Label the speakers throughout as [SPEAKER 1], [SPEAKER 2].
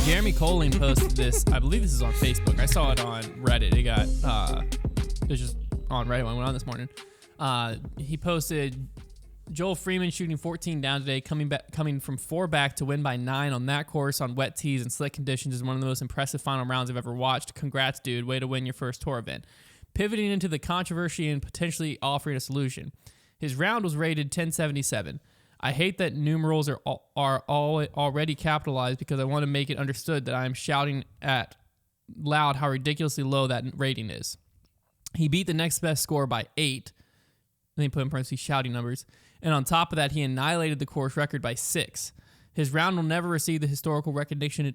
[SPEAKER 1] Jeremy Koling posted this. I believe this is on Facebook. I saw it on Reddit. It was just on Reddit when I went on this morning. He posted Joel Freeman shooting 14 down today, coming from 4 back to win by 9 on that course on wet tees and slick conditions is one of the most impressive final rounds I've ever watched. Congrats, dude. Way to win your first tour event. Pivoting into the controversy and potentially offering a solution. His round was rated 1077. I hate that numerals are already capitalized because I want to make it understood that I am shouting at loud how ridiculously low that rating is. He beat the next best score by 8. And they put in parentheses shouting numbers. And on top of that, he annihilated the course record by 6. His round will never receive the historical recognition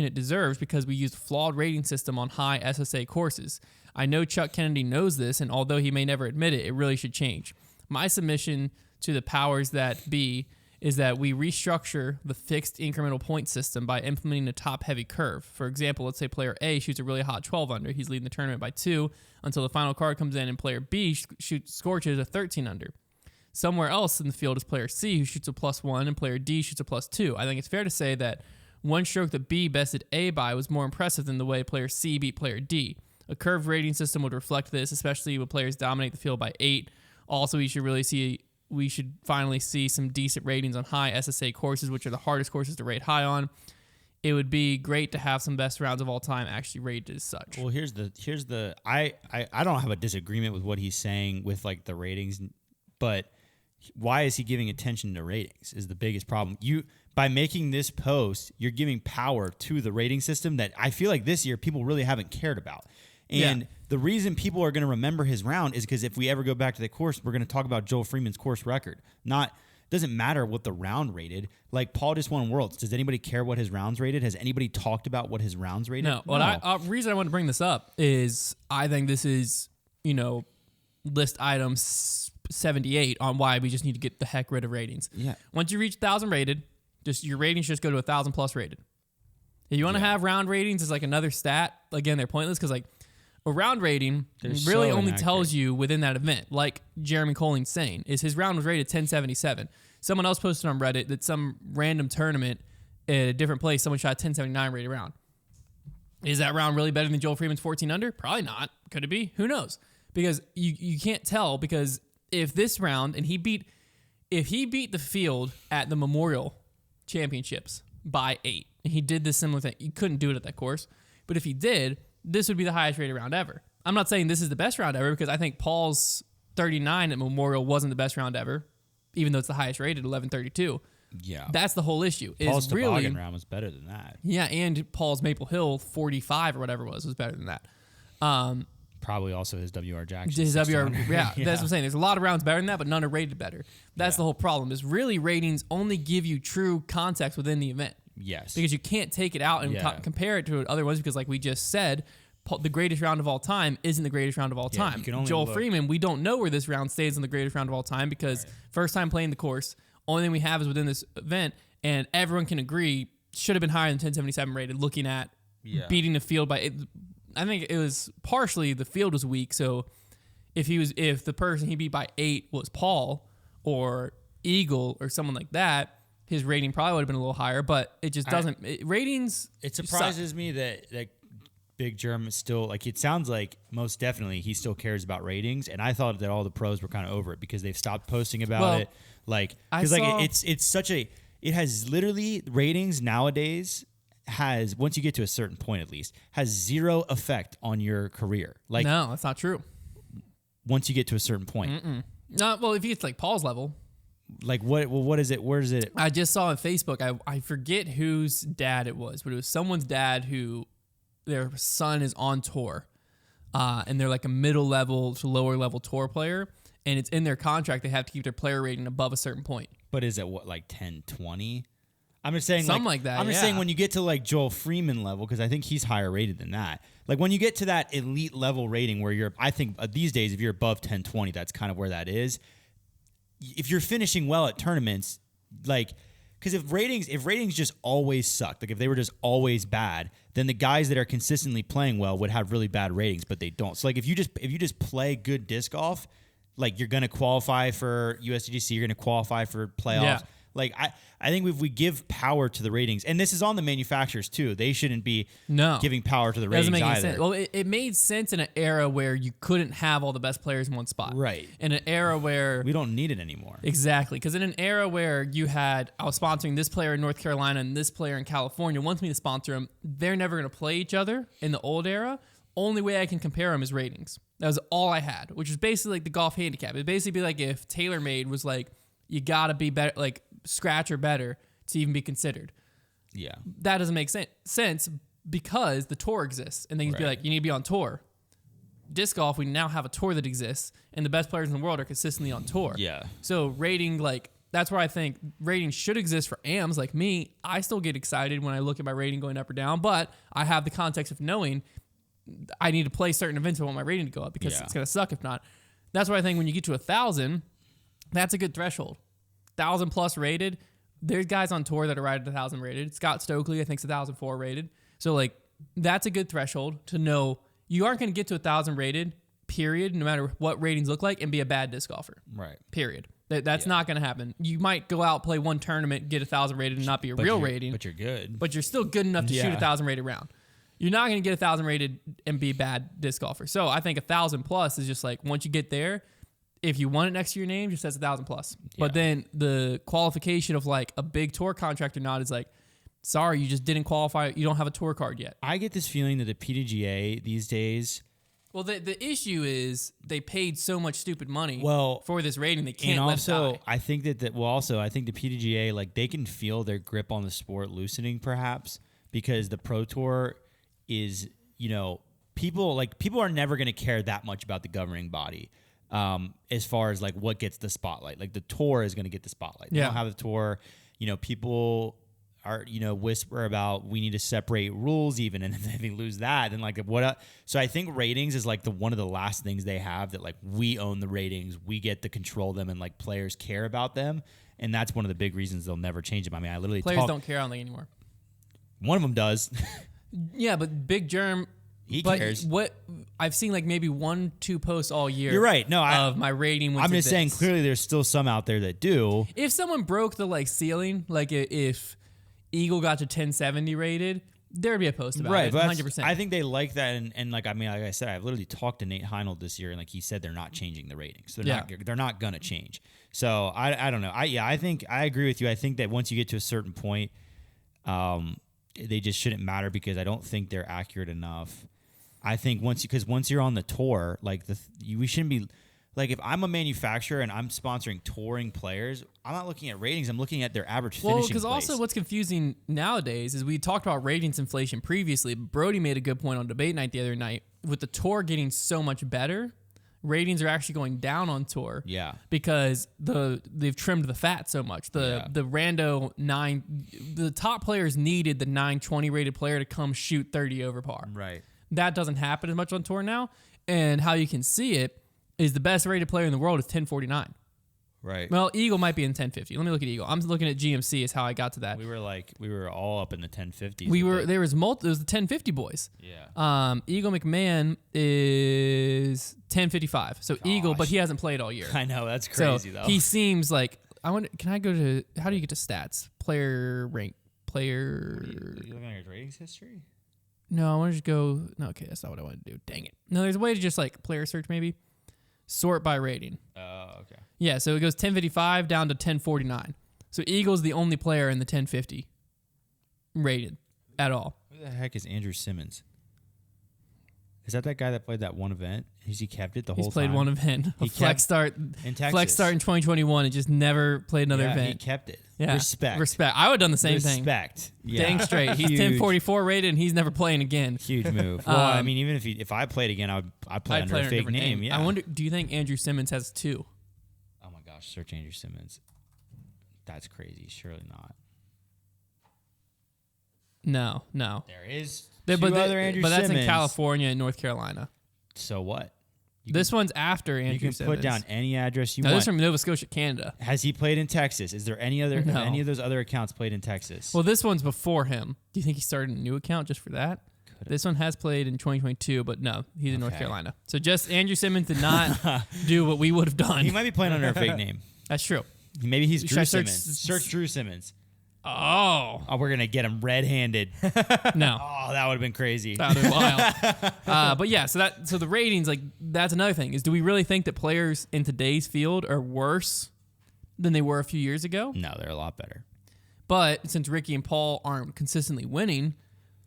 [SPEAKER 1] it deserves because we used a flawed rating system on high SSA courses. I know Chuck Kennedy knows this, and although he may never admit it, it really should change. My submission to the powers that be is that we restructure the fixed incremental point system by implementing a top-heavy curve. For example, let's say player A shoots a really hot 12 under. He's leading the tournament by 2 until the final card comes in and player B scorches a 13 under. Somewhere else in the field is player C who shoots a +1 and player D shoots a +2. I think it's fair to say that one stroke that B bested A by was more impressive than the way player C beat player D. A curved rating system would reflect this, especially when players dominate the field by 8. Also, we should finally see some decent ratings on high SSA courses, which are the hardest courses to rate high on. It would be great to have some best rounds of all time actually rated as such.
[SPEAKER 2] Well, I don't have a disagreement with what he's saying with like the ratings, but why is he giving attention to ratings is the biggest problem. By making this post, you're giving power to the rating system that I feel like this year people really haven't cared about. And the reason people are going to remember his round is because if we ever go back to the course, we're going to talk about Joel Freeman's course record. Doesn't matter what the round rated. Like Paul just won Worlds. Does anybody care what his rounds rated? Has anybody talked about what his rounds rated?
[SPEAKER 1] No. Well, reason I want to bring this up is I think this is, list item 78 on why we just need to get the heck rid of ratings.
[SPEAKER 2] Yeah.
[SPEAKER 1] Once you reach 1,000 rated, your ratings just go to 1,000 plus rated. If you want to have round ratings as like another stat, again, they're pointless because like a round rating really only tells you within that event. Like Jeremy Coling's saying, is his round was rated 1077. Someone else posted on Reddit that some random tournament at a different place, someone shot a 1079 rated round. Is that round really better than Joel Freeman's 14 under? Probably not. Could it be? Who knows? Because you can't tell because if this round, and if he beat the field at the Memorial Championships by 8, and he did this similar thing, you couldn't do it at that course. But if he did, this would be the highest rated round ever. I'm not saying this is the best round ever because I think Paul's 39 at Memorial wasn't the best round ever, even though it's the highest rated, 1132.
[SPEAKER 2] Yeah.
[SPEAKER 1] That's the whole issue.
[SPEAKER 2] Paul's toboggan round was better than that.
[SPEAKER 1] Yeah, and Paul's Maple Hill 45 or whatever it was better than that.
[SPEAKER 2] Probably also his WR Jackson.
[SPEAKER 1] His WR, yeah, that's what I'm saying. There's a lot of rounds better than that, but none are rated better. That's the whole problem, is really ratings only give you true context within the event.
[SPEAKER 2] Yes.
[SPEAKER 1] Because you can't take it out and compare it to other ones because like we just said, the greatest round of all time isn't the greatest round of all time. Joel Freeman, we don't know where this round stays in the greatest round of all time because first time playing the course, only thing we have is within this event, and everyone can agree should have been higher than 1077 rated looking at beating the field by... I think it was partially the field was weak, so if the person he beat by 8 was Paul or Eagle or someone like that, his rating probably would have been a little higher, but it just doesn't. Ratings.
[SPEAKER 2] It surprises me that Big Germ is still, like, it sounds like most definitely he still cares about ratings, and I thought that all the pros were kind of over it because they've stopped posting about it. Like, because it's such a, it has literally ratings nowadays. Has, once you get to a certain point at least, has zero effect on your career. Like,
[SPEAKER 1] no, that's not true.
[SPEAKER 2] Once you get to a certain point.
[SPEAKER 1] No, well, if you get to like Paul's level.
[SPEAKER 2] Like what? Well, what is it? Where is it?
[SPEAKER 1] I just saw on Facebook. I forget whose dad it was, but it was someone's dad who their son is on tour, and they're like a middle level to lower level tour player, and it's in their contract they have to keep their player rating above a certain point.
[SPEAKER 2] But is it what, like 10, 20? I'm just saying,
[SPEAKER 1] something like that.
[SPEAKER 2] I'm just saying when you get to like Joel Freeman level, because I think he's higher rated than that. Like when you get to that elite level rating where I think these days if you're above 1020, that's kind of where that is. If you're finishing well at tournaments, like, because if ratings just always sucked, like if they were just always bad, then the guys that are consistently playing well would have really bad ratings, but they don't. So like if you just play good disc golf, like you're gonna qualify for USDGC, you're gonna qualify for playoffs. Yeah. Like I think if we give power to the ratings, and this is on the manufacturers too, they shouldn't be giving power to the ratings
[SPEAKER 1] doesn't make
[SPEAKER 2] either.
[SPEAKER 1] sense. Well, it made sense in an era where you couldn't have all the best players in one spot.
[SPEAKER 2] Right.
[SPEAKER 1] In an era where
[SPEAKER 2] We don't need it anymore.
[SPEAKER 1] Exactly, because in an era where I was sponsoring this player in North Carolina and this player in California wants me to sponsor them, they're never going to play each other in the old era. Only way I can compare them is ratings. That was all I had, which is basically like the golf handicap. It'd basically be like if TaylorMade was like, you got to be better, like scratch or better to even be considered.
[SPEAKER 2] Yeah.
[SPEAKER 1] That doesn't make sense because the tour exists. And then you'd be like, you need to be on tour. Disc golf, we now have a tour that exists, and the best players in the world are consistently on tour.
[SPEAKER 2] Yeah.
[SPEAKER 1] So rating, like, that's where I think ratings should exist for AMs like me. I still get excited when I look at my rating going up or down, but I have the context of knowing I need to play certain events if I want my rating to go up because it's going to suck if not. That's why I think when you get to 1,000, that's a good threshold. 1,000 plus rated. There's guys on tour that are right at 1,000 rated. Scott Stokely, I think, is 1,004 rated. So, like, that's a good threshold to know you aren't going to get to 1,000 rated, period, no matter what ratings look like, and be a bad disc golfer.
[SPEAKER 2] Right.
[SPEAKER 1] Period. That's not going to happen. You might go out, play one tournament, get 1,000 rated, and not be a real rating.
[SPEAKER 2] But you're good.
[SPEAKER 1] But you're still good enough to shoot 1,000 rated round. You're not going to get 1,000 rated and be a bad disc golfer. So I think 1,000 plus is just like once you get there, if you want it next to your name, just says 1,000 plus. Yeah. But then the qualification of like a big tour contract or not is like, sorry, you just didn't qualify. You don't have a tour card yet.
[SPEAKER 2] I get this feeling that the PDGA these days.
[SPEAKER 1] Well, the issue is they paid so much stupid money for this rating they can't
[SPEAKER 2] let
[SPEAKER 1] die.
[SPEAKER 2] I think I think the PDGA, like, they can feel their grip on the sport loosening perhaps because the Pro Tour is, people are never going to care that much about the governing body as far as like what gets the spotlight. Like the tour is going to get the spotlight. They don't have the tour. People are, whisper about we need to separate rules even, and if they lose that, then like what? So I think ratings is like one of the last things they have that like we own the ratings, we get to control them, and like players care about them, and that's one of the big reasons they'll never change them. I mean, I literally
[SPEAKER 1] players don't care on the anymore.
[SPEAKER 2] One of them does.
[SPEAKER 1] Yeah, but Big Germ.
[SPEAKER 2] He cares.
[SPEAKER 1] What I've seen, like maybe 1-2 posts all year.
[SPEAKER 2] You're right. No,
[SPEAKER 1] of my rating.
[SPEAKER 2] I'm just saying. Clearly, there's still some out there that do.
[SPEAKER 1] If someone broke the like ceiling, like if Eagle got to 1070 rated, there'd be a post about it. 100%.
[SPEAKER 2] I think they like that, and like like I said, I've literally talked to Nate Heinold this year, and like he said, they're not changing the ratings. They're not gonna change. So I don't know. I think I agree with you. I think that once you get to a certain point, they just shouldn't matter because I don't think they're accurate enough. I think once you're on the tour, like we shouldn't be like, if I'm a manufacturer and I'm sponsoring touring players, I'm not looking at ratings. I'm looking at their average finishing place.
[SPEAKER 1] Well, because also what's confusing nowadays is we talked about ratings inflation previously. Brody made a good point on debate night the other night. With the tour getting so much better, ratings are actually going down on tour.
[SPEAKER 2] Yeah.
[SPEAKER 1] Because they've trimmed the fat so much. The rando 9, the top players needed the 920 rated player to come shoot 30 over par.
[SPEAKER 2] Right.
[SPEAKER 1] That doesn't happen as much on tour now. And how you can see it is the best rated player in the world is 1049.
[SPEAKER 2] Right.
[SPEAKER 1] Well, Eagle might be in 1050. Let me look at Eagle. I'm looking at GMC is how I got to that.
[SPEAKER 2] We were all up in the 1050s.
[SPEAKER 1] There was the 1050 boys.
[SPEAKER 2] Yeah.
[SPEAKER 1] Eagle McMahon is 1055. So Eagle, but he hasn't played all year.
[SPEAKER 2] I know, that's crazy though.
[SPEAKER 1] He seems like how do you get to stats? Player rank.
[SPEAKER 2] Are you looking at your ratings history?
[SPEAKER 1] No, I want to just go. No, okay, that's not what I want to do. Dang it. No, there's a way to just like player search maybe. Sort by rating.
[SPEAKER 2] Oh, okay.
[SPEAKER 1] Yeah, so it goes 1055 down to 1049. So Eagle's the only player in the 1050 rated at all.
[SPEAKER 2] Who the heck is Andrew Simmons? Is that guy that played that one event? Has he kept it the whole time?
[SPEAKER 1] He's played one event.
[SPEAKER 2] He
[SPEAKER 1] flex start
[SPEAKER 2] in Texas.
[SPEAKER 1] Flex start in 2021 and just never played another event.
[SPEAKER 2] He kept it.
[SPEAKER 1] Yeah. Respect. I would have done the same thing.
[SPEAKER 2] Respect. Yeah.
[SPEAKER 1] Dang straight. He's 1044 rated and he's never playing again.
[SPEAKER 2] Huge move. Well, I mean, even if I played again, I'd play under a fake name. Yeah.
[SPEAKER 1] I wonder, do you think Andrew Simmons has 2?
[SPEAKER 2] Oh my gosh, search Andrew Simmons. That's crazy. Surely not.
[SPEAKER 1] No.
[SPEAKER 2] There is
[SPEAKER 1] but
[SPEAKER 2] other Andrew Simmons.
[SPEAKER 1] But that's in California and North Carolina.
[SPEAKER 2] So what?
[SPEAKER 1] This one's after Andrew Simmons.
[SPEAKER 2] You can put down any address you want.
[SPEAKER 1] This is from Nova Scotia, Canada.
[SPEAKER 2] Has he played in Texas? Is there any of those other accounts played in Texas?
[SPEAKER 1] Well, this one's before him. Do you think he started a new account just for that? This one has played in 2022, but no, he's in North Carolina. So just Andrew Simmons did not do what we would have done.
[SPEAKER 2] He might be playing under a fake name.
[SPEAKER 1] That's true.
[SPEAKER 2] Maybe he's
[SPEAKER 1] Should
[SPEAKER 2] Drew
[SPEAKER 1] I search
[SPEAKER 2] Simmons. Search Drew Simmons.
[SPEAKER 1] Oh,
[SPEAKER 2] We're going to get him red-handed.
[SPEAKER 1] no.
[SPEAKER 2] Oh, that would have been crazy.
[SPEAKER 1] That would have been wild. But yeah, so the ratings, like, that's another thing, is do we really think that players in today's field are worse than they were a few years ago?
[SPEAKER 2] No, they're a lot better.
[SPEAKER 1] But since Ricky and Paul aren't consistently winning,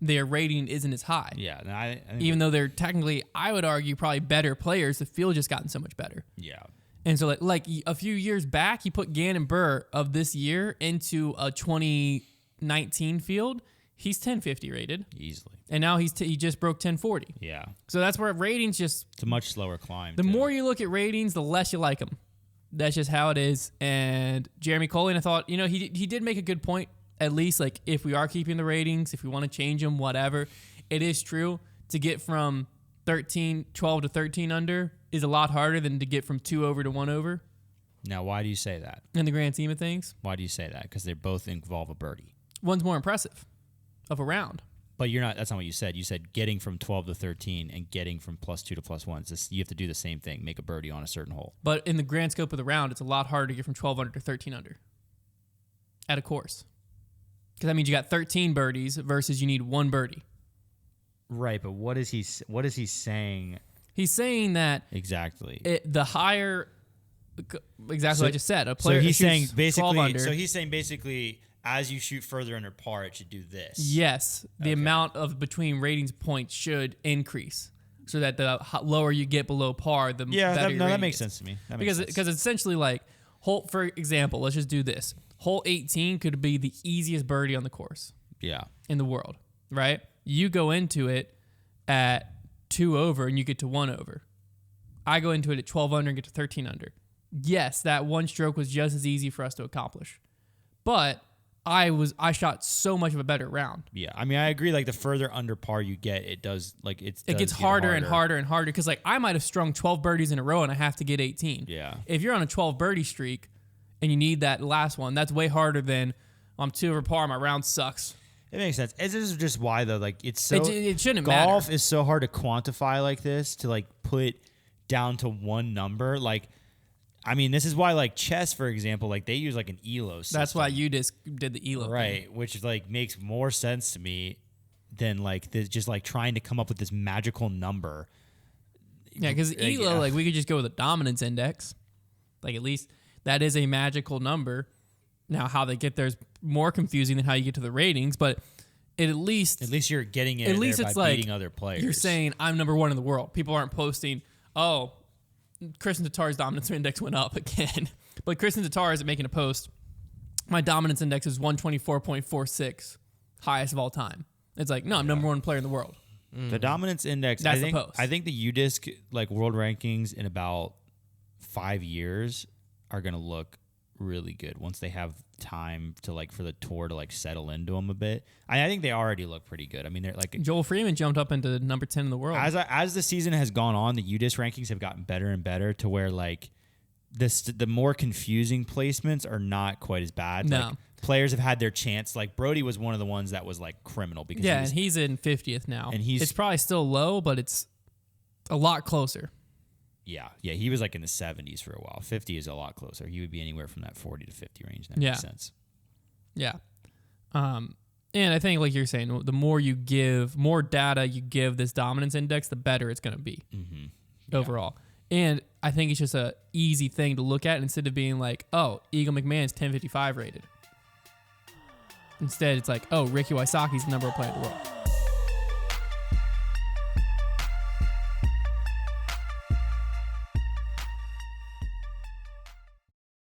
[SPEAKER 1] their rating isn't as high.
[SPEAKER 2] Yeah. No, I think
[SPEAKER 1] Even though they're technically, I would argue, probably better players, the field just gotten so much better.
[SPEAKER 2] Yeah.
[SPEAKER 1] And so, like a few years back, you put Gannon Burr of this year into a 2019 field, he's 1050 rated.
[SPEAKER 2] Easily.
[SPEAKER 1] And now he just broke 1040.
[SPEAKER 2] Yeah.
[SPEAKER 1] So that's where ratings just...
[SPEAKER 2] It's a much slower climb.
[SPEAKER 1] The more you look at ratings, the less you like them. That's just how it is. And Jeremy Koling, I thought, he did make a good point, at least, like, if we are keeping the ratings, if we want to change them, whatever, it is true to get from 12 to 13 under is a lot harder than to get from 2 over to 1 over.
[SPEAKER 2] Now, why do you say that?
[SPEAKER 1] In the grand scheme of things.
[SPEAKER 2] Why do you say that? Because they both involve a birdie.
[SPEAKER 1] One's more impressive of a round.
[SPEAKER 2] But that's not what you said. You said getting from 12 to 13 and getting from +2 to +1. You have to do the same thing, make a birdie on a certain hole.
[SPEAKER 1] But in the grand scope of the round, it's a lot harder to get from 12 under to 13 under at a course. Because that means you got 13 birdies versus you need 1 birdie.
[SPEAKER 2] Right, but what is he saying?
[SPEAKER 1] He's saying that
[SPEAKER 2] exactly
[SPEAKER 1] the higher, exactly what I just said. A player
[SPEAKER 2] so he's saying basically.
[SPEAKER 1] Under,
[SPEAKER 2] so he's saying basically, as you shoot further under par, it should do this.
[SPEAKER 1] Yes, the amount of between ratings points should increase, so that the lower you get below par, the better.
[SPEAKER 2] That makes sense to me.
[SPEAKER 1] Because essentially, like, for example, let's just do this. Hole 18 could be the easiest birdie on the course.
[SPEAKER 2] Yeah.
[SPEAKER 1] In the world, right? You go into it at 2 over and you get to 1 over. I go into it at 12 under and get to 13 under. Yes, that one stroke was just as easy for us to accomplish. But I shot so much of a better round.
[SPEAKER 2] Yeah. I mean, I agree, like, the further under par you get, it does, like, it
[SPEAKER 1] gets harder and harder and harder, because, like, I might have strung 12 birdies in a row and I have to get 18.
[SPEAKER 2] Yeah.
[SPEAKER 1] If you're on a 12 birdie streak and you need that last one, that's way harder than I'm 2 over par, my round sucks.
[SPEAKER 2] It makes sense. This is just why, though, like, it's so...
[SPEAKER 1] It shouldn't matter.
[SPEAKER 2] Golf is so hard to quantify like this, to, like, put down to one number. Like, I mean, this is why, like, chess, for example, like, they use, like, an ELO system.
[SPEAKER 1] That's why you just did the ELO
[SPEAKER 2] right,
[SPEAKER 1] thing.
[SPEAKER 2] Which, like, makes more sense to me than, like, this, just, like, trying to come up with this magical number.
[SPEAKER 1] Yeah, because ELO, like, we could just go with a dominance index. Like, at least that is a magical number. Now, how they get there is more confusing than how you get to the ratings, but at least
[SPEAKER 2] you're getting it. At least it's by beating other players.
[SPEAKER 1] You're saying I'm number 1 in the world. People aren't posting, oh, Kristen Tatar's dominance index went up again. But Kristen Tatar isn't making a post. My dominance index is 124.46, highest of all time. It's like, no, I'm number 1 player in the world.
[SPEAKER 2] The dominance index.
[SPEAKER 1] That's the post.
[SPEAKER 2] I think the UDisc, like, world rankings in about 5 years are gonna look really good once they have time to, like, for the tour to, like, settle into them a bit. I think they already look pretty good. I mean, they're like,
[SPEAKER 1] Joel Freeman jumped up into number 10 in the world.
[SPEAKER 2] As the season has gone on, the UDisc rankings have gotten better and better to where, like, the more confusing placements are not quite as bad.
[SPEAKER 1] No.
[SPEAKER 2] Like, players have had their chance. Like, Brody was one of the ones that was, like, criminal because
[SPEAKER 1] and he's in 50th now.
[SPEAKER 2] And
[SPEAKER 1] it's probably still low, but it's a lot closer.
[SPEAKER 2] Yeah, he was, like, in the 70s for a while. 50 is a lot closer. He would be anywhere from that 40 to 50 range. That makes sense.
[SPEAKER 1] Yeah. And I think, like you're saying, the more data you give this dominance index, the better it's going to be overall. And I think it's just a easy thing to look at instead of being like, oh, Eagle McMahon's 1055 rated. Instead, it's like, oh, Ricky Wysocki's the number 1 player in the world.